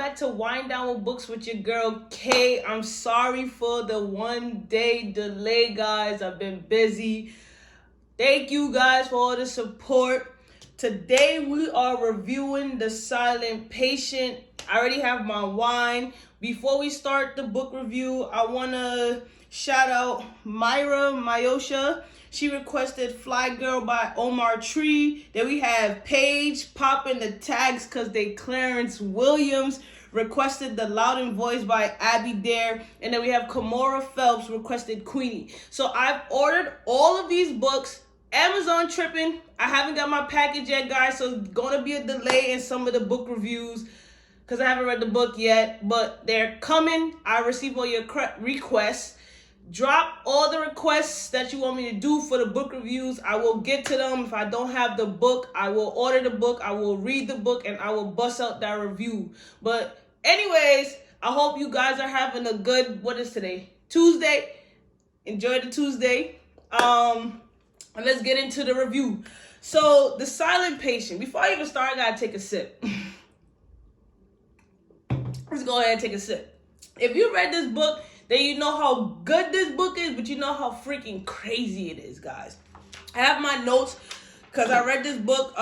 back to Wind Down with Books with your girl Kay. I'm sorry for the 1 day delay, guys. I've been busy. Thank you guys for all the support. Today we are reviewing The Silent Patient. I already have my wine. Before we start the book review, I want to shout out Mayosha. She requested Fly Girl by Omar Tree. Then we have Paige popping the tags because they Clarence Williams requested The Loud and Voice by Abby Dare. And then we have Kamora Phelps requested Queenie. So I've ordered all of these books. Amazon tripping. I haven't got my package yet, guys, so it's going to be a delay in some of the book reviews because I haven't read the book yet, but they're coming. I received all your requests. Drop all the requests that you want me to do for the book reviews. I will get to them. If I don't have the book, I will order the book. I will read the book, and I will bust out that review. But anyways, I hope you guys are having a good, what is today? Tuesday. Enjoy the Tuesday. And let's get into the review. So, The Silent Patient. Before I even start, I gotta take a sip. Let's go ahead and take a sip. If you read this book, then you know how good this book is, but you know how freaking crazy it is, guys. I have my notes because I read this book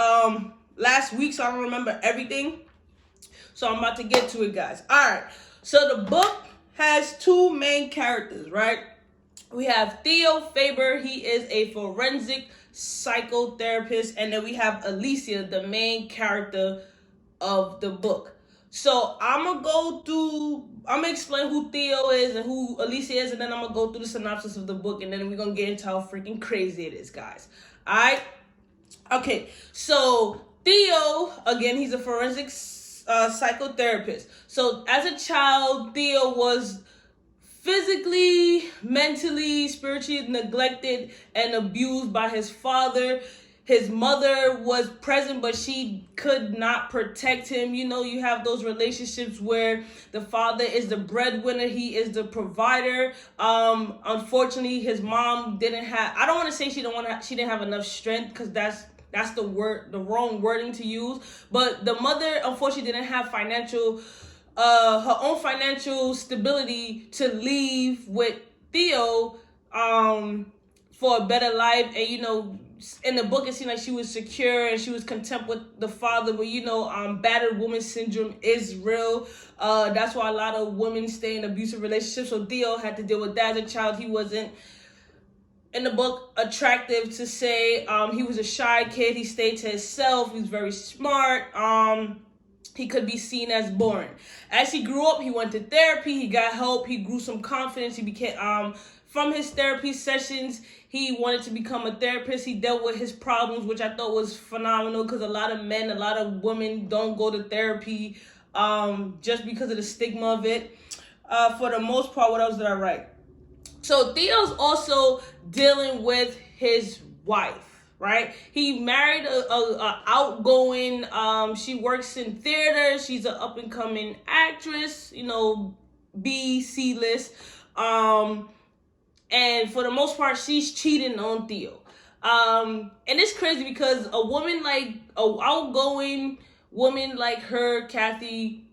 last week, so I don't remember everything. So I'm about to get to it, guys. All right. So the book has two main characters, right? We have Theo Faber. He is a forensic psychotherapist. And then we have Alicia, the main character of the book. So I'm going to explain who Theo is and who Alicia is, and then I'm going to go through the synopsis of the book, and then we're going to get into how freaking crazy it is, guys. All right? Okay, so Theo, again, he's a forensic psychotherapist. So as a child, Theo was physically, mentally, spiritually neglected and abused by his father. His mother was present, but she could not protect him. You know, you have those relationships where the father is the breadwinner, he is the provider. Unfortunately, his mom didn't have, I don't want to say she didn't have enough strength, because that's the wrong wording to use. But the mother, unfortunately, didn't have her own financial stability to leave with Theo for a better life. And, you know, in the book, it seemed like she was secure and she was content with the father. But, you know, battered woman syndrome is real. That's why a lot of women stay in abusive relationships. So Theo had to deal with that as a child. He wasn't, in the book, attractive to say. He was a shy kid. He stayed to himself. He was very smart. He could be seen as boring. As he grew up, he went to therapy. He got help. He grew some confidence. He became, from his therapy sessions, he wanted to become a therapist. He dealt with his problems, which I thought was phenomenal, because a lot of men, a lot of women don't go to therapy just because of the stigma of it. For the most part, what else did I write? So Theo's also dealing with his wife. Right? He married a outgoing, she works in theater. She's an up-and-coming actress, you know, B-C list. And for the most part, she's cheating on Theo. And it's crazy because a outgoing woman like her, Kathy,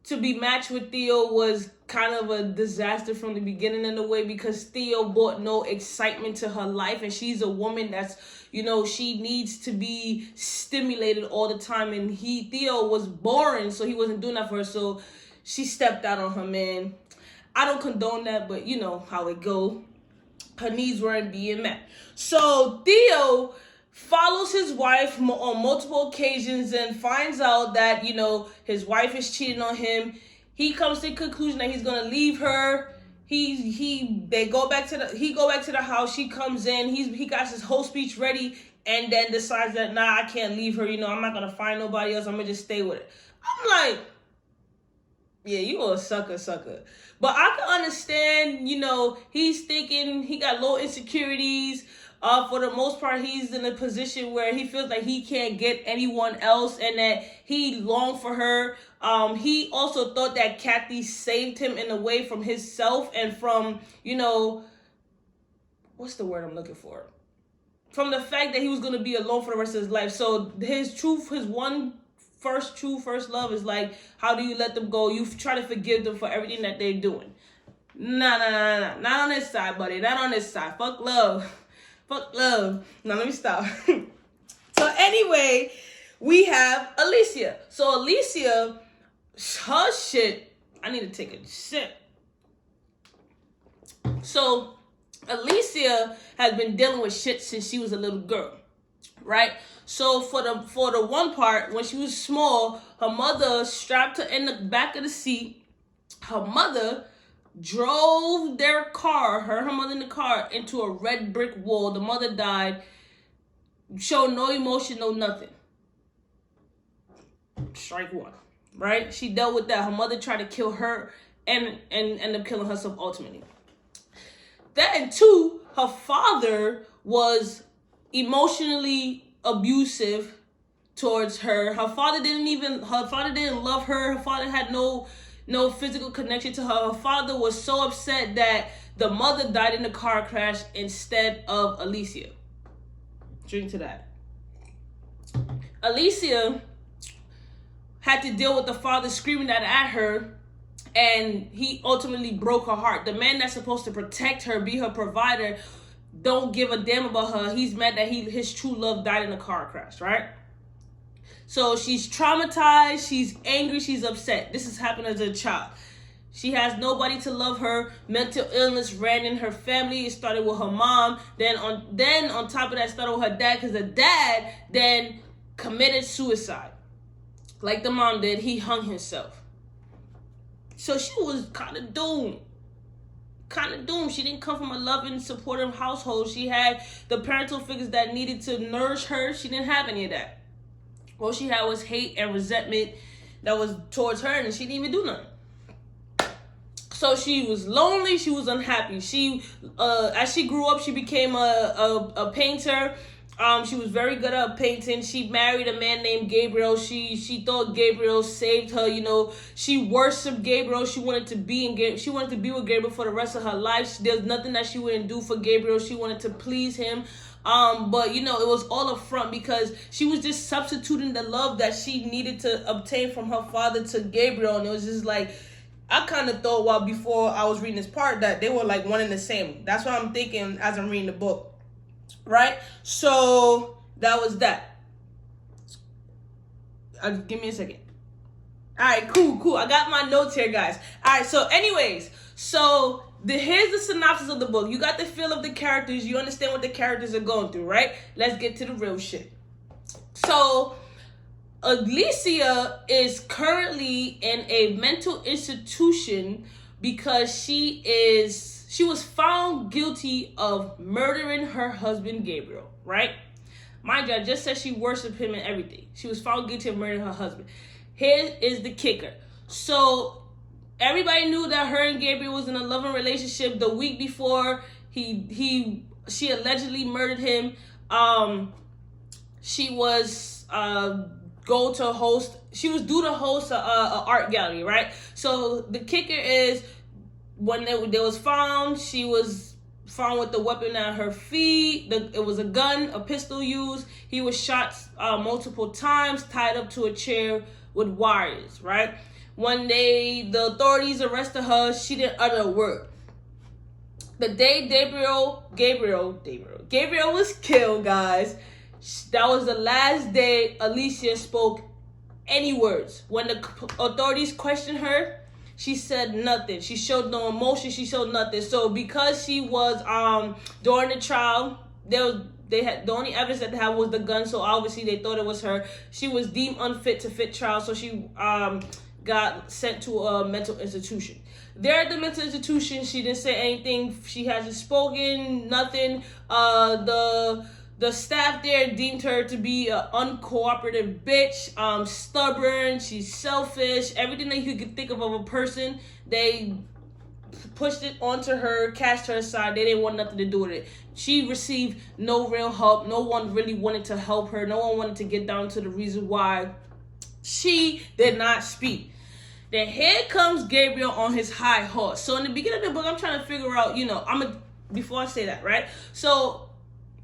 to be matched with Theo was kind of a disaster from the beginning in a way, because Theo brought no excitement to her life, and she's a woman that's, you know, she needs to be stimulated all the time, and Theo was boring, so he wasn't doing that for her, so she stepped out on her man. I don't condone that, but you know how it go. Her needs weren't being met. So Theo follows his wife on multiple occasions and finds out that, you know, his wife is cheating on him. He comes to the conclusion that he's gonna leave her. He go back to the house. She comes in. He got his whole speech ready, and then decides that, nah, I can't leave her. You know, I'm not gonna find nobody else. I'm gonna just stay with it. I'm like, yeah, you a sucker. But I can understand, you know, he's thinking he got low insecurities. For the most part, he's in a position where he feels like he can't get anyone else, and that he longed for her. He also thought that Kathy saved him in a way from himself and from, you know, what's the word I'm looking for? From the fact that he was going to be alone for the rest of his life. So his one first love is like, how do you let them go? You try to forgive them for everything that they're doing. Nah. Not on this side, buddy. Not on this side. Fuck love. Fuck love. Now, let me stop. So, anyway, we have Alicia. So, Alicia, her shit, I need to take a sip. So, Alicia has been dealing with shit since she was a little girl, right? So for the one part, when she was small, her mother strapped her in the back of the seat. Her mother drove their car, her mother in the car, into a red brick wall. The mother died. Showed no emotion, no nothing. Strike one, right? She dealt with that. Her mother tried to kill her and ended up killing herself ultimately. Then, two, her father was emotionally abusive towards her. Her father didn't love her. Her father had no physical connection to her. Her father was so upset that the mother died in a car crash instead of Alicia. Drink to that. Alicia had to deal with the father screaming that at her, and he ultimately broke her heart. The man that's supposed to protect her, be her provider, don't give a damn about her. He's mad that his true love died in a car crash, right? So she's traumatized, she's angry, she's upset. This has happened as a child. She has nobody to love her. Mental illness ran in her family. It started with her mom. Then on top of that, started with her dad, because the dad then committed suicide. Like the mom did, he hung himself. So she was kind of doomed. She didn't come from a loving, supportive household. She had the parental figures that needed to nourish her. She didn't have any of that. All she had was hate and resentment that was towards her, and she didn't even do nothing. So she was lonely. She was unhappy. She, as she grew up, she became a painter. She was very good at painting. She married a man named Gabriel. She thought Gabriel saved her. You know, she worshipped Gabriel. She wanted to be with Gabriel for the rest of her life. There's nothing that she wouldn't do for Gabriel. She wanted to please him. But you know, it was all a front, because she was just substituting the love that she needed to obtain from her father to Gabriel, and it was just like, I kind of thought before I was reading this part that they were like one and the same. That's what I'm thinking as I'm reading the book. Right? So that was that. Give me a second. All right, cool. I got my notes here, guys. All right, so anyways, here's the synopsis of the book. You got the feel of the characters. You understand what the characters are going through, right? Let's get to the real shit. So Alicia is currently in a mental institution because she was found guilty of murdering her husband, Gabriel, right? Mind you, I just said she worshipped him and everything. She was found guilty of murdering her husband. Here is the kicker. So everybody knew that her and Gabriel was in a loving relationship. The week before she allegedly murdered him, she was due to host a art gallery, right? So the kicker is, when they was found, she was found with the weapon at her feet. It was a gun, a pistol used. He was shot multiple times, tied up to a chair with wires, right? When the authorities arrested her, she didn't utter a word. The day Gabriel was killed, guys, that was the last day Alicia spoke any words. When the authorities questioned her, she said nothing. She showed no emotion. She showed nothing. So because she was during the trial, the only evidence that they had was the gun. So obviously they thought it was her. She was deemed unfit to fit trial. So she got sent to a mental institution. There at the mental institution, she didn't say anything. She hasn't spoken, nothing. The staff there deemed her to be an uncooperative bitch, stubborn, she's selfish, everything that you could think of a person, they pushed it onto her, cast her aside. They didn't want nothing to do with it. She received no real help. No one really wanted to help her. No one wanted to get down to the reason why she did not speak. Then here comes Gabriel on his high horse. So in the beginning of the book, I'm trying to figure out, before I say that, right? So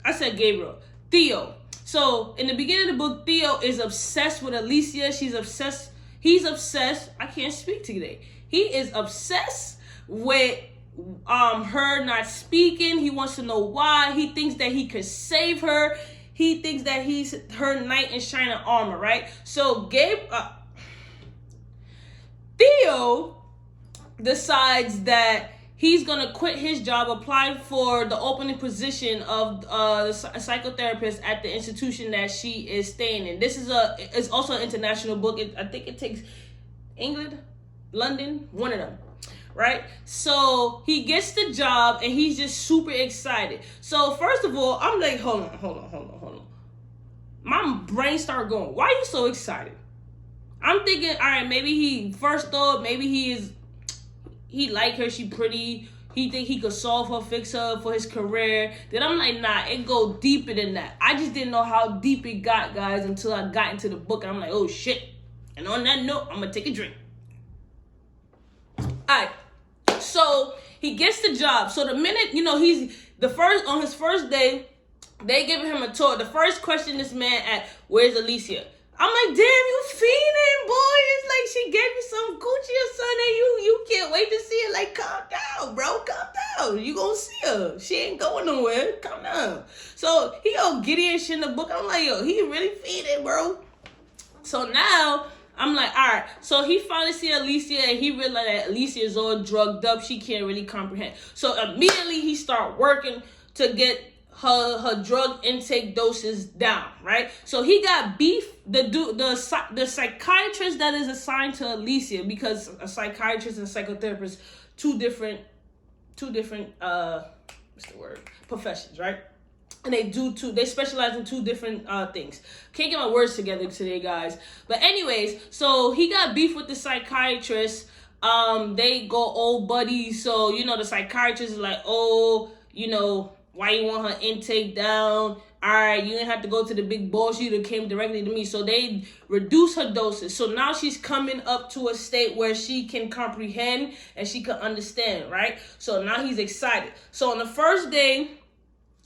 I said Gabriel. Theo. So in the beginning of the book, Theo is obsessed with Alicia. He's obsessed. I can't speak today. He is obsessed with her not speaking. He wants to know why. He thinks that he could save her. He thinks that he's her knight in shining armor, right? So Theo decides that he's gonna quit his job, apply for the opening position of a psychotherapist at the institution that she is staying in. It's also an international book. I think it takes England, London, one of them, right? So he gets the job and he's just super excited. So first of all, I'm like, hold on. My brain started going, why are you so excited? I'm thinking, all right, maybe he like her, she pretty, he think he could solve her, fix her for his career. Then I'm like, nah, it go deeper than that. I just didn't know how deep it got, guys, until I got into the book. And I'm like, oh shit. And on that note, I'm gonna take a drink. Alright, so he gets the job. So the minute, on his first day, they giving him a tour. The first question this man asked, where's Alicia? I'm like, damn, you fiending, boy. It's like she gave you some Gucci or something. You can't wait to see her. Like, calm down, bro. Calm down. You gonna see her. She ain't going nowhere. Calm down. So he all giddy and shit in the book. I'm like, yo, he really fiending, bro. So now I'm like, all right. So he finally see Alicia and he realized that Alicia is all drugged up. She can't really comprehend. So immediately he start working to get her drug intake doses down, right? So he got beef. The psychiatrist that is assigned to Alicia, because a psychiatrist and a psychotherapist, two different professions, right? And they specialize in two different things. Can't get my words together today, guys. But anyways, so he got beef with the psychiatrist. They go old buddies. So, the psychiatrist is like, why you want her intake down? All right, you didn't have to go to the big boss. You came directly to me. So they reduce her doses. So now she's coming up to a state where she can comprehend and she can understand, right? So now he's excited. So on the first day,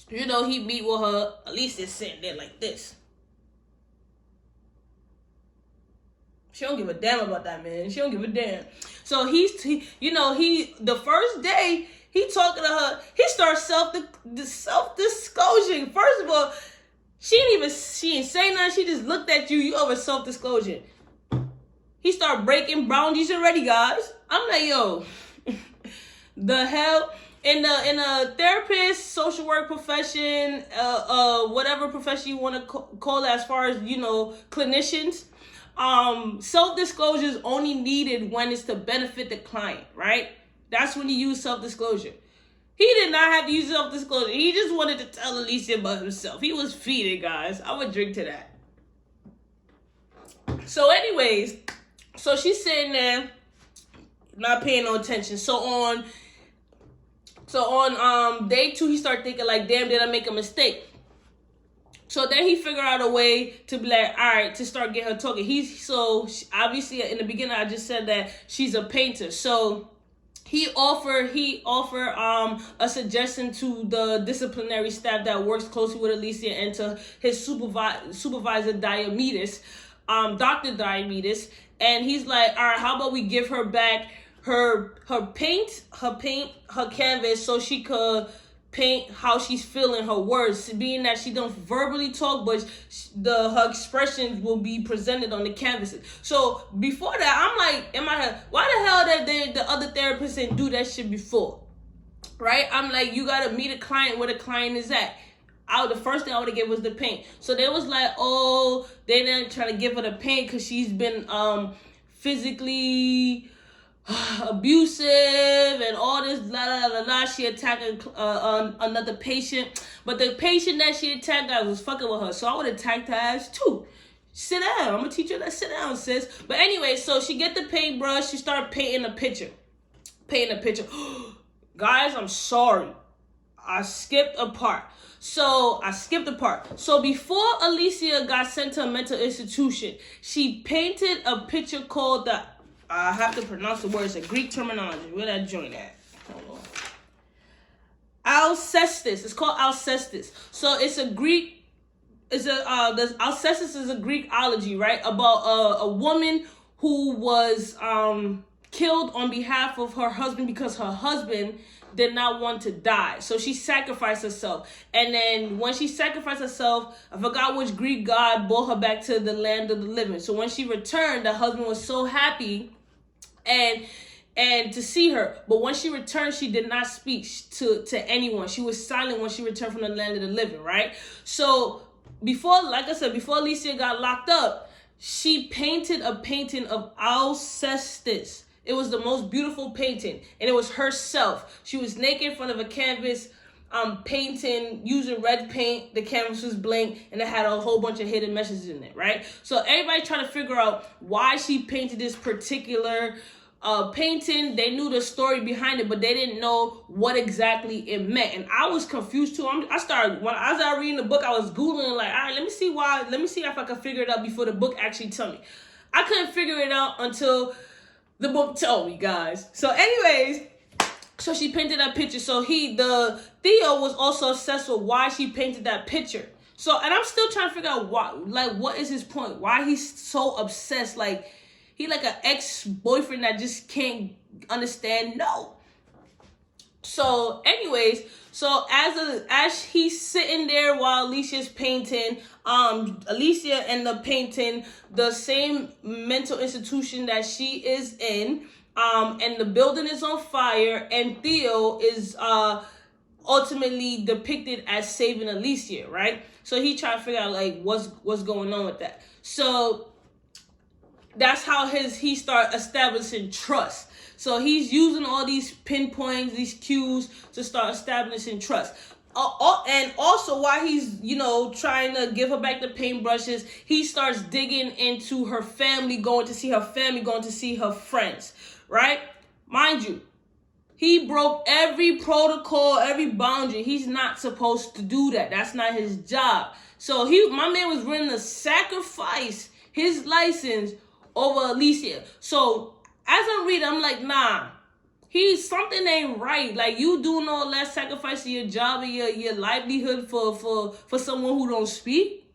he meet with her. Alicia's sitting there like this. She don't give a damn about that, man. She don't give a damn. So the first day, he talking to her. He starts self-disclosing. First of all, she ain't say nothing. She just looked at you. You over self-disclosing. He start breaking boundaries already, guys. I'm like, yo, the hell. In a therapist, social work profession, whatever profession you want to call it, as far as clinicians, self-disclosure is only needed when it's to benefit the client, right? That's when you use self-disclosure. He did not have to use self-disclosure. He just wanted to tell Alicia about himself. He was feeding, guys. I would drink to that. So anyways, so she's sitting there, not paying no attention. So on day 2, he started thinking like, damn, did I make a mistake? So then he figured out a way to be like, all right, to start getting her talking. Obviously in the beginning, I just said that she's a painter. So he offered a suggestion to the disciplinary staff that works closely with Alicia and to his supervisor Diomedes, Dr. Diomedes, and he's like, all right, how about we give her back her canvas so she could paint how she's feeling, her words, being that she don't verbally talk, but her expressions will be presented on the canvases. So before that, I'm like, in my head, why the hell that the other therapists didn't do that shit before? Right? I'm like, you gotta meet a client where the client is at. The first thing I would have given was the paint. So they was like, oh, they didn't try to give her the paint because she's been physically abusive and all this she attacked another patient, but the patient that she attacked, guys, was fucking with her, so I would attack her ass too. Sit down. I'm gonna teach her that. Sit down, sis. But anyway, so she get the paintbrush, she started painting a picture. Guys, I'm sorry, I skipped a part. So before Alicia got sent to a mental institution, she painted a picture called I have to pronounce the words, a Greek terminology. Where that joint at? Hold on. Alcestis. It's called Alcestis. So it's a Greek Alcestis is a Greekology, right? About a woman who was killed on behalf of her husband because her husband did not want to die. So she sacrificed herself. And then when she sacrificed herself, I forgot which Greek god brought her back to the land of the living. So when she returned, the husband was so happy and to see her. But when she returned, she did not speak to anyone. She was silent when she returned from the land of the living, right? So before, like I said, before Alicia got locked up, she painted a painting of Alcestis. It was the most beautiful painting, and it was herself. She was naked in front of a canvas, painting using red paint. The canvas was blank, and it had a whole bunch of hidden messages in it, right? So everybody trying to figure out why she painted this particular painting. They knew the story behind it, but they didn't know what exactly it meant. And I was confused too. As I was reading the book, I was Googling, like, all right, let me see if I can figure it out before the book actually tell me. I couldn't figure it out until the book told me, guys. So anyways, so she painted that picture. So Theo was also obsessed with why she painted that picture. So, and I'm still trying to figure out why, like, what is his point? Why he's so obsessed? Like, he like an ex-boyfriend that just can't understand no. So anyways, so as he's sitting there while Alicia's painting, Alicia ended up painting the same mental institution that she is in, and the building is on fire, and Theo is ultimately depicted as saving Alicia, right? So he tried to figure out like what's going on with that. So that's how he start establishing trust. So he's using all these pinpoints, these cues to start establishing trust. And also while he's, trying to give her back the paintbrushes, he starts digging into her family, going to see her family, going to see her friends, right? Mind you, he broke every protocol, every boundary. He's not supposed to do that. That's not his job. So my man was willing to sacrifice his license over Alicia. So as I'm reading, I'm like, nah, something ain't right. Like, you doing all that, sacrificing your job and your livelihood for someone who don't speak.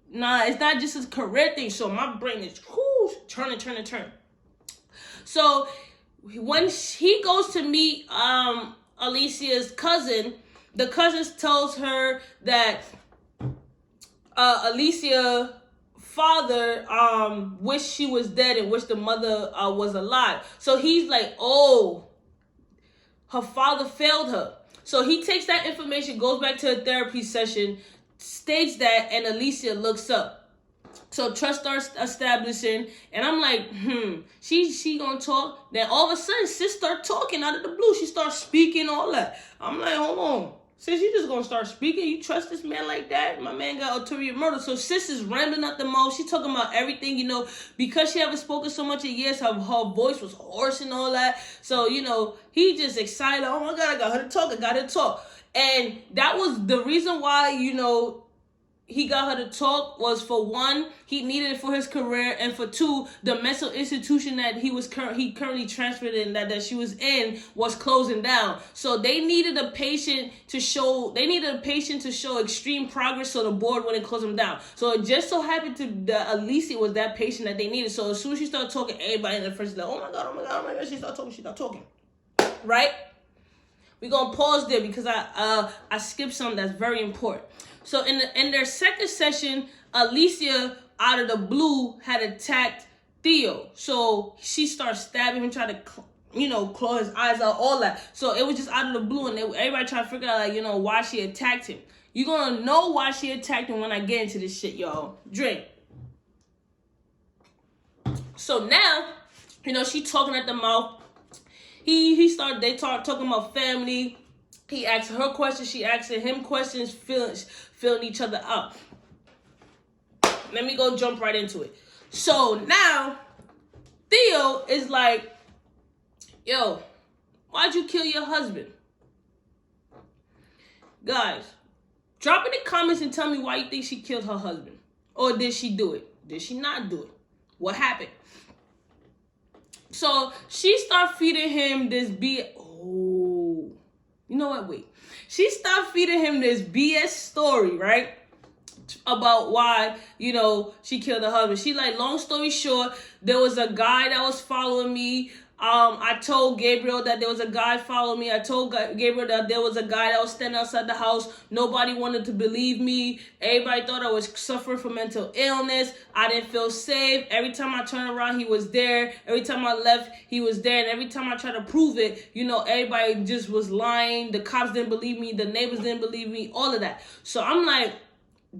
Nah, it's not just a career thing. So my brain is turning. So when he goes to meet Alicia's cousin, the cousin tells her that Alicia father wished she was dead and wished the mother was alive. So he's like, oh, her father failed her. So he takes that information, goes back to a therapy session, states that, and Alicia looks up. So trust starts establishing, and I'm like, she gonna talk. Then all of a sudden, sis start talking out of the blue. She starts speaking, all that. I'm like, hold on. Sis, you just gonna start speaking? You trust this man like that? My man got ulterior murder. So sis is rambling at the most. She talking about everything, because she haven't spoken so much in years, her voice was hoarse and all that. So, he just excited. Oh my God, I got her to talk. And that was the reason why, he got her to talk was, for one, he needed it for his career, and for two, the mental institution that he currently transferred in, that she was in, was closing down. So they needed a patient to show extreme progress, so the board wouldn't close him down. So it just so happened that Alicia was that patient that they needed. So as soon as she started talking, everybody in the first like, oh my God, she started talking, right? We're gonna pause there because I skipped something that's very important. So in their second session, Alicia, out of the blue, had attacked Theo. So she started stabbing him, trying to, claw his eyes out, all that. So it was just out of the blue, and everybody trying to figure out, why she attacked him. You're gonna know why she attacked him when I get into this shit, y'all. Drink. So now, she talking at the mouth. They start talking about family. He asked her questions, she asked him questions, filling each other up. Let me go jump right into it. So now, Theo is like, yo, why'd you kill your husband? Guys, drop in the comments and tell me why you think she killed her husband. Or did she do it? Did she not do it? What happened? So she started feeding him this you know what? Wait. She started feeding him this BS story, right? about why, you know, she killed her husband. She like, long story short, there was a guy that was following me. I told Gabriel that there was a guy following me. I told Gabriel that there was a guy that was standing outside the house. Nobody wanted to believe me. Everybody thought I was suffering from mental illness. I didn't feel safe. Every time I turned around, he was there. Every time I left, he was there. And every time I tried to prove it, you know, everybody just was lying. The cops didn't believe me. The neighbors didn't believe me. All of that. So I'm like,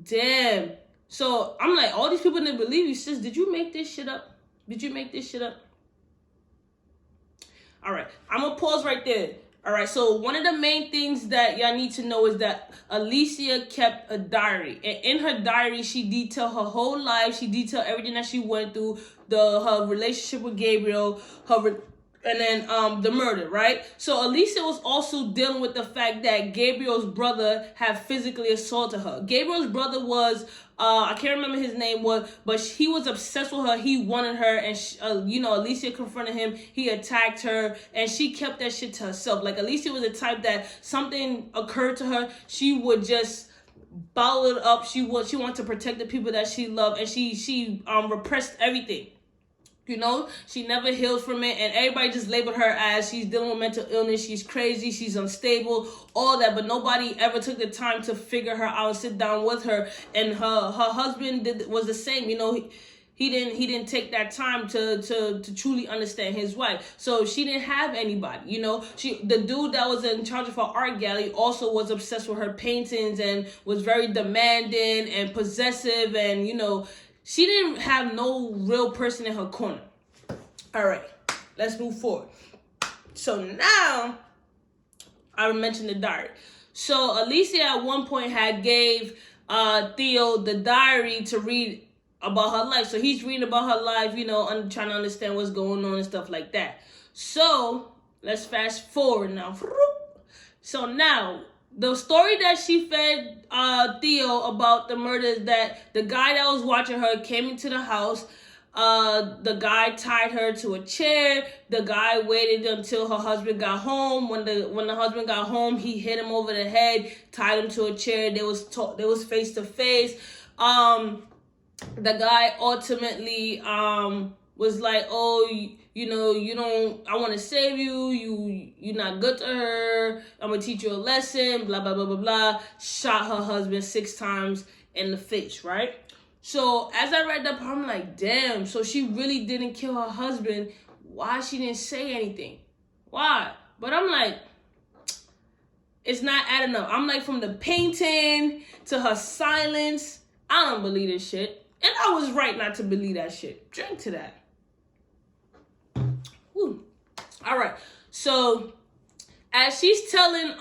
damn. So I'm like, all these people didn't believe you. Sis, did you make this shit up? Did you make this shit up? All right, I'm gonna pause right there. All right, so one of the main things that y'all need to know is that Alicia kept a diary. And in her diary, she detailed her whole life. She detailed everything that she went through, her relationship with Gabriel, and then the murder, right? So Alicia was also dealing with the fact that Gabriel's brother had physically assaulted her. Gabriel's brother was, I can't remember his name, but he was obsessed with her. He wanted her, and you know, Alicia confronted him. He attacked her, and she kept that shit to herself. Like, Alicia was the type that something occurred to her, she would just bottle it up. She wanted to protect the people that she loved, and she repressed everything. You know, she never healed from it, and everybody just labeled her as she's dealing with mental illness, she's crazy, she's unstable, all that, but nobody ever took the time to figure her out and sit down with her. And her husband was the same. You know, he didn't take that time to truly understand his wife. So she didn't have anybody. You know, the dude that was in charge of her art gallery also was obsessed with her paintings and was very demanding and possessive, and you know, she didn't have no real person in her corner. All right, let's move forward. So now, I mentioned the diary. So Alicia at one point had gave Theo the diary to read about her life. So he's reading about her life, you know, trying to understand what's going on and stuff like that. So let's fast forward now. So now, the story that she fed Theo about the murder is that the guy that was watching her came into the house. The guy tied her to a chair. The guy waited until her husband got home. When the husband got home, he hit him over the head, tied him to a chair. They was face to face. The guy ultimately was like, oh, you know, I want to save you. You're not good to her. I'm going to teach you a lesson, blah, blah, blah, blah, blah. Shot her husband 6 times in the face, right? So as I read that part, I'm like, damn, so she really didn't kill her husband. Why she didn't say anything? Why? But I'm like, it's not adding up. I'm like, from the painting to her silence, I don't believe this shit. And I was right not to believe that shit. Drink to that. Whew. All right. So as she's telling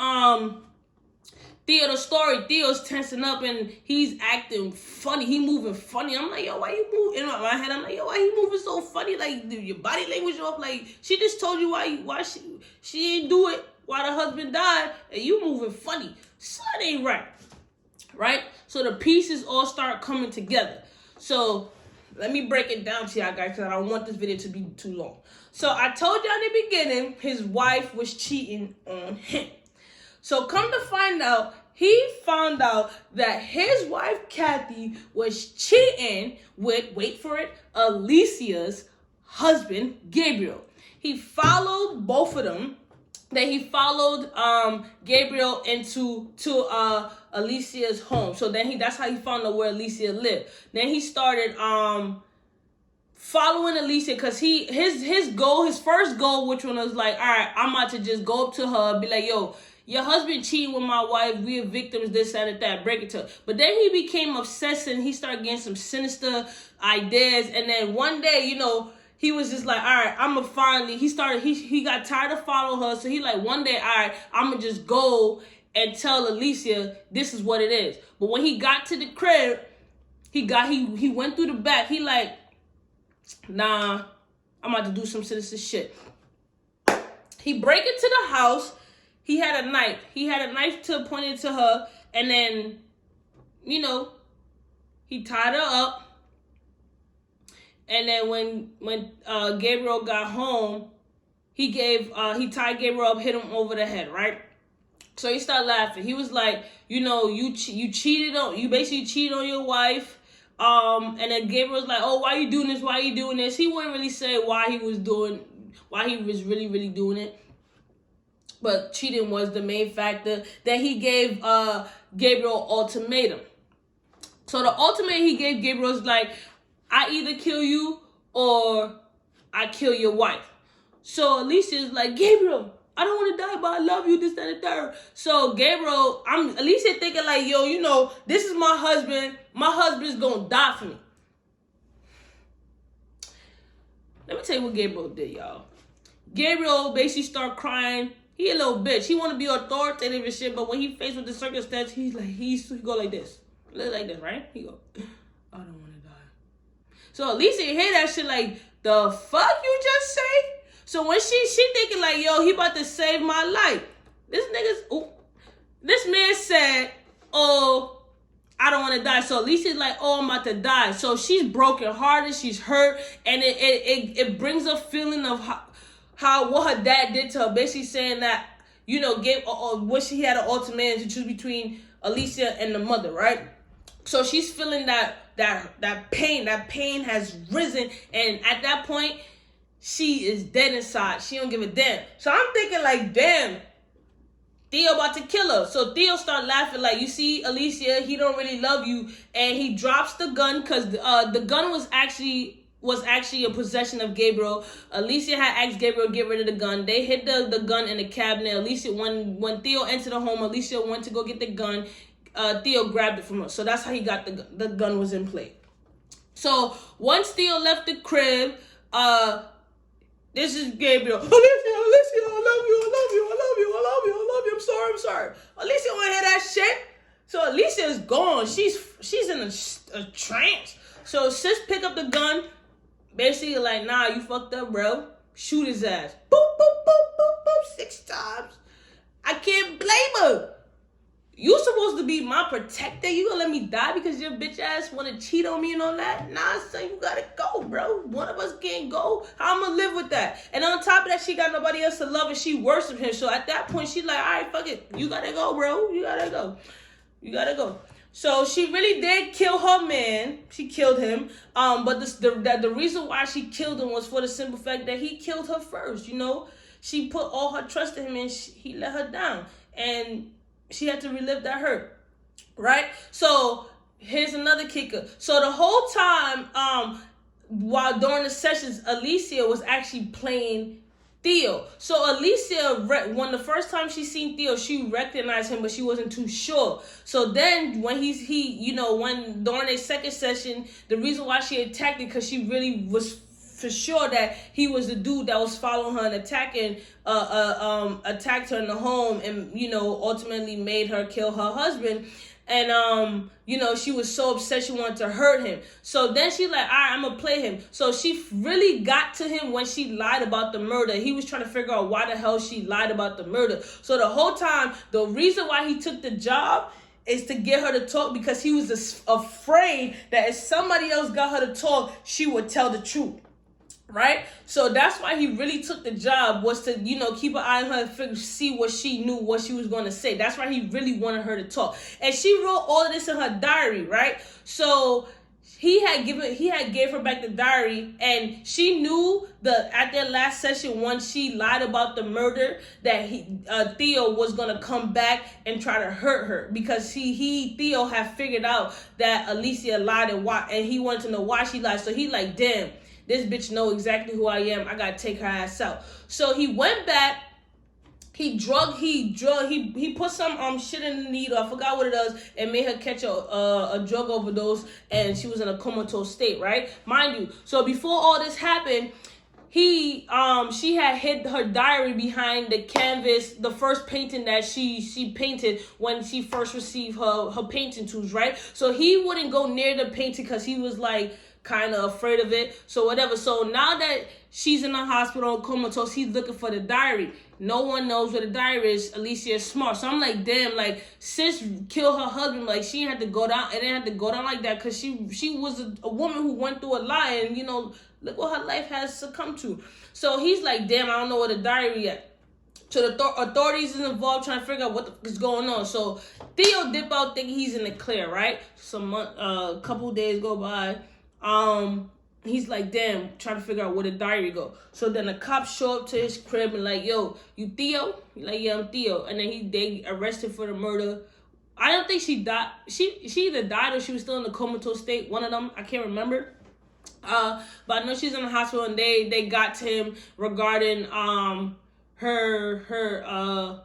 Theo the story, Theo's tensing up and he's acting funny. He moving funny. I'm like, yo, why you move? In my head, I'm like, yo, why you moving so funny? Like, your body language off. Like, she just told you why she didn't do it while the husband died, and you moving funny. So it ain't right. Right? So the pieces all start coming together. So let me break it down to y'all guys, because I don't want this video to be too long. So I told y'all in the beginning, his wife was cheating on him. So come to find out, he found out that his wife, Kathy, was cheating with, wait for it, Alicia's husband, Gabriel. He followed both of them. Then he followed Gabriel into Alicia's home. So then that's how he found out where Alicia lived. Then he started following Alicia, because his first goal, which one was like, all right, I'm about to just go up to her, be like, yo, your husband cheating with my wife, we are victims, this, that, and that, break it to her. But then he became obsessed and he started getting some sinister ideas. And then one day, you know, he was just like, all right, I'm going to finally, he got tired of following her. So he like, one day, all right, I'm going to just go and tell Alicia this is what it is. But when he got to the crib, he went through the back. He like, nah, I'm about to do some sinister shit. He break into the house. He had a knife. He had a knife to point it to her. And then, you know, he tied her up. And then when Gabriel got home, he tied Gabriel up, hit him over the head, right? So he started laughing. He was like, you basically cheated on your wife. And then Gabriel was like, oh, why you doing this? Why you doing this? He wouldn't really say why he was really, really doing it. But cheating was the main factor. That he gave Gabriel ultimatum. So the ultimatum he gave Gabriel was like, I either kill you or I kill your wife. So Alicia's like, Gabriel, I don't want to die, but I love you, this, that, and the third. So Gabriel, Alicia thinking like, yo, this is my husband. My husband's going to die for me. Let me tell you what Gabriel did, y'all. Gabriel basically started crying. He a little bitch. He want to be authoritative and shit, but when he faced with the circumstance, he go like this. Look like this, right? He go, I don't want to die. So Alicia hear that shit like, the fuck you just say? So when she thinking like, yo, he about to save my life. This man said, oh, I don't want to die. So Alicia's like, oh, I'm about to die. So she's broken hearted, she's hurt, and it brings a feeling of how what her dad did to her, basically saying that, what she had an ultimatum to choose between Alicia and the mother, right? So she's feeling that pain. That pain has risen, and at that point, she is dead inside. She don't give a damn. So I'm thinking like, damn, Theo about to kill her. So Theo start laughing like, you see, Alicia, he don't really love you, and he drops the gun because the gun was actually a possession of Gabriel. Alicia had asked Gabriel to get rid of the gun. They hid the gun in the cabinet. Alicia, when Theo entered the home, Alicia went to go get the gun. Theo grabbed it from her. So that's how he got the gun. The gun was in play. So once Theo left the crib, this is Gabriel. Alicia, I love you. I'm sorry. Alicia don't hear that shit. So Alicia's gone. She's in a trance. So sis pick up the gun. Basically like, nah, you fucked up, bro. Shoot his ass. Boop, boop, boop, boop, boop, 6 times. I can't blame her. You supposed to be my protector. You gonna let me die because your bitch ass want to cheat on me and all that? Nah, son, you gotta go, bro. One of us can't go. How I'm gonna live with that? And on top of that, she got nobody else to love and she worships him. So at that point, she like, all right, fuck it. You gotta go, bro. You gotta go. So she really did kill her man. She killed him. But the reason why she killed him was for the simple fact that he killed her first. She put all her trust in him and he let her down. And she had to relive that hurt, right? So here's another kicker. So the whole time, while during the sessions, Alicia was actually playing Theo. So Alicia, when the first time she seen Theo, she recognized him, but she wasn't too sure. So then when when during a second session, the reason why she attacked it, because she really was for sure that he was the dude that was following her and attacked her in the home, and ultimately made her kill her husband. And she was so upset she wanted to hurt him. So then she like, all right, I'm gonna play him. So she really got to him when she lied about the murder. He was trying to figure out why the hell she lied about the murder. So the whole time, the reason why he took the job is to get her to talk, because he was afraid that if somebody else got her to talk, she would tell the truth. Right? So that's why he really took the job, was to, keep an eye on her and see what she knew, what she was going to say. That's why he really wanted her to talk. And she wrote all of this in her diary, right? So he gave her back the diary, and she knew at their last session, when she lied about the murder, that Theo was going to come back and try to hurt her, because Theo had figured out that Alicia lied and he wanted to know why she lied. So he like, damn, this bitch know exactly who I am. I gotta take her ass out. So he went back. He put some shit in the needle. I forgot what it was, and made her catch a drug overdose, and she was in a comatose state, right? Mind you. So before all this happened, she had hid her diary behind the canvas, the first painting that she painted when she first received her painting tools, right? So he wouldn't go near the painting because he was like kind of afraid of it. So whatever. So now that she's in the hospital comatose, he's looking for the diary. No one knows where the diary is. Alicia is smart. So I'm like, damn, like, sis killed her husband. Like, she didn't have to go down. It didn't have to go down like that, because she was a woman who went through a lot, and look what her life has succumbed to. So he's like, damn, I don't know where the diary at. So the authorities is involved trying to figure out what the fuck is going on. So Theo dip out thinking he's in the clear, right? A couple days go by. He's like, damn, trying to figure out where the diary go. So then the cops show up to his crib and like, yo, you Theo? He's like, yeah, I'm Theo. And then they arrested for the murder. I don't think she died. She either died or she was still in a comatose state. One of them, I can't remember. But I know she's in the hospital and they got to him regarding her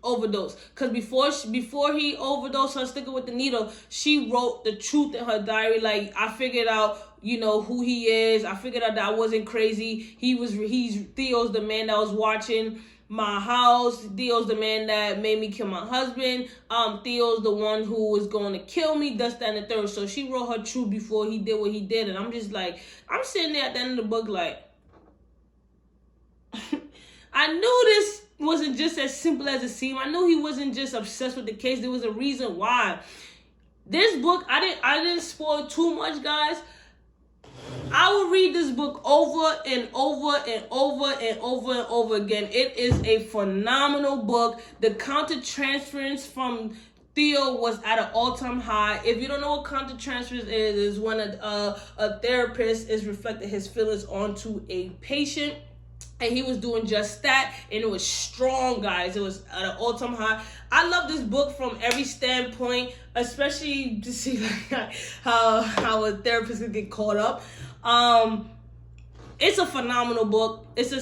overdose. Cause before he overdosed her sticking with the needle, she wrote the truth in her diary. Like, I figured out, you know, who he is. I figured out that I wasn't crazy. Theo's the man that was watching my house. Theo's the man that made me kill my husband. Theo's the one who was going to kill me, this, that, and the third. So she wrote her truth before he did what he did. And I'm just like, I'm sitting there at the end of the book like, I knew this wasn't just as simple as it seemed. I knew he wasn't just obsessed with the case. There was a reason why. This book, I didn't spoil too much, guys. I will read this book over and over and over and over and over again. It is a phenomenal book. The countertransference from Theo was at an all-time high. If you don't know what countertransference is when a therapist is reflecting his feelings onto a patient. And he was doing just that, and it was strong, guys. It was at an all-time high. I love this book from every standpoint, especially to see like how a therapist could get caught up. It's a phenomenal book. It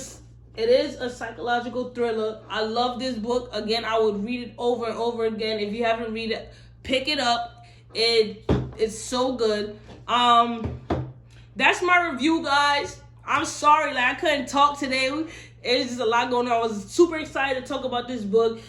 is a psychological thriller. I love this book. Again, I would read it over and over again. If you haven't read it, pick it up. It's so good. That's my review, guys. I'm sorry, like I couldn't talk today. It's just a lot going on. I was super excited to talk about this book.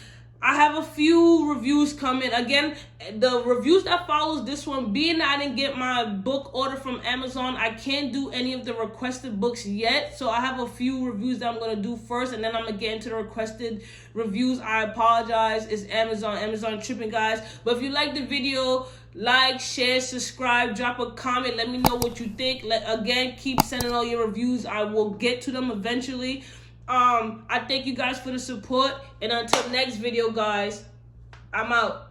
I have a few reviews coming. Again, the reviews that follows this one, being that I didn't get my book order from Amazon, I can't do any of the requested books yet. So I have a few reviews that I'm going to do first, and then I'm going to get into the requested reviews. I apologize. It's Amazon tripping, guys. But if you like the video, like, share, subscribe, drop a comment. Let me know what you think. Again, keep sending all your reviews. I will get to them eventually. I thank you guys for the support. And until next video, guys, I'm out.